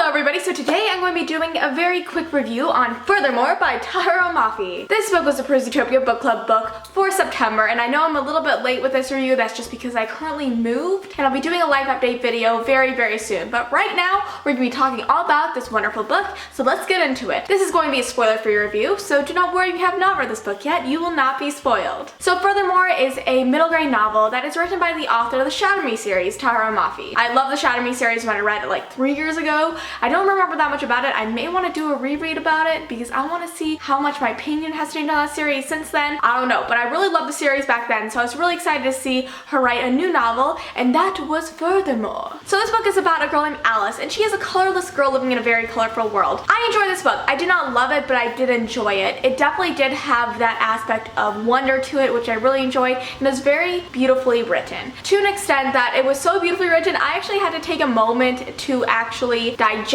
Hello everybody, so today I'm going to be doing a very quick review on Furthermore by Tahereh Mafi. This book was a Utopia book club book for September, and I know I'm a little bit late with this review. That's just because I currently moved, and I'll be doing a life update video very soon. But right now, we're going to be talking all about this wonderful book, so let's get into it. This is going to be a spoiler-free review, so do not worry if you have not read this book yet, you will not be spoiled. So Furthermore is a middle grade novel that is written by the author of the Shadow Me series, Tahereh Mafi. I love the Shadow Me series when I read it like 3 years ago. I don't remember that much about it. I may want to do a reread about it because I want to see how much my opinion has changed on that series since then. I don't know, but I really loved the series back then, so I was really excited to see her write a new novel, and that was Furthermore. So this book is about a girl named Alice, and she is a colorless girl living in a very colorful world. I enjoyed this book. I did not love it, but I did enjoy it. It definitely did have that aspect of wonder to it, which I really enjoyed, and it was very beautifully written. To an extent that it was so beautifully written, I actually had to take a moment to actually digest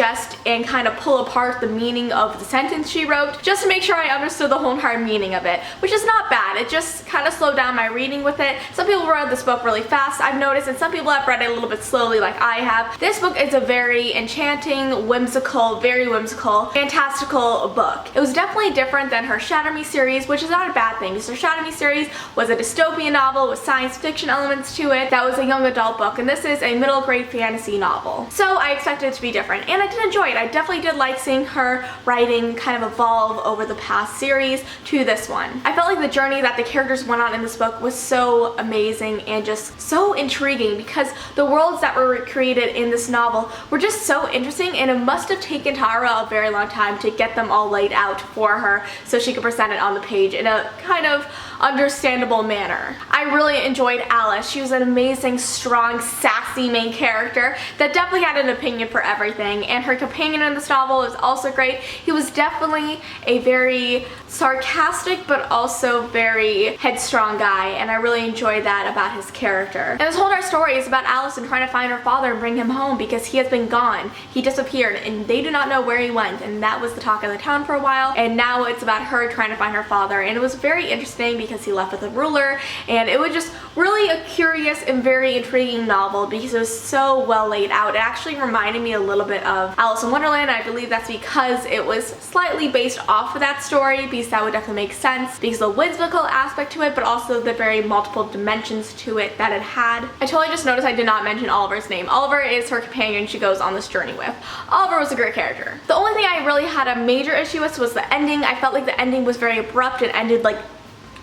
and kind of pull apart the meaning of the sentence she wrote, just to make sure I understood the whole entire meaning of it, which is not bad. It just kind of slowed down my reading with it. Some people read this book really fast, I've noticed, and some people have read it a little bit slowly like I have. This book is a very enchanting, whimsical, very whimsical, fantastical book. It was definitely different than her Shadow Me series, which is not a bad thing, because her Shadow Me series was a dystopian novel with science fiction elements to it. That was a young adult book, and this is a middle grade fantasy novel. So I expected it to be different, and I did enjoy it. I definitely did like seeing her writing kind of evolve over the past series to this one. I felt like the journey that the characters went on in this book was so amazing and just so intriguing, because the worlds that were created in this novel were just so interesting, and it must have taken Tahereh a very long time to get them all laid out for her so she could present it on the page in a kind of understandable manner. I really enjoyed Alice. She was an amazing, strong, sassy main character that definitely had an opinion for everything, and her companion in this novel is also great. He was definitely a very sarcastic but also very headstrong guy, and I really enjoyed that about his character. And this whole entire story is about Alice and trying to find her father and bring him home, because he has been gone. He disappeared and they do not know where he went, and that was the talk of the town for a while, and now it's about her trying to find her father, and it was very interesting because he left with a ruler, and it was just really a curious and very intriguing novel because it was so well laid out. It actually reminded me a little bit of Alice in Wonderland. I believe that's because it was slightly based off of that story, because that would definitely make sense because of the whimsical aspect to it, but also the very multiple dimensions to it that it had. I totally just noticed I did not mention Oliver's name. Oliver is her companion she goes on this journey with. Oliver was a great character. The only thing I really had a major issue with was the ending. I felt like the ending was very abrupt and ended like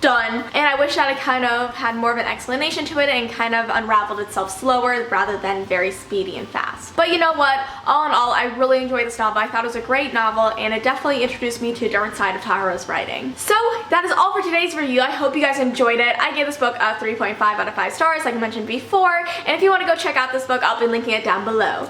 done, and I wish that it kind of had more of an explanation to it and kind of unraveled itself slower rather than very speedy and fast. But you know what, all in all, I really enjoyed this novel. I thought it was a great novel, and it definitely introduced me to a different side of Tahereh's writing. So that is all for today's review. I hope you guys enjoyed it. I gave this book a 3.5 out of 5 stars like I mentioned before, and if you want to go check out this book, I'll be linking it down below.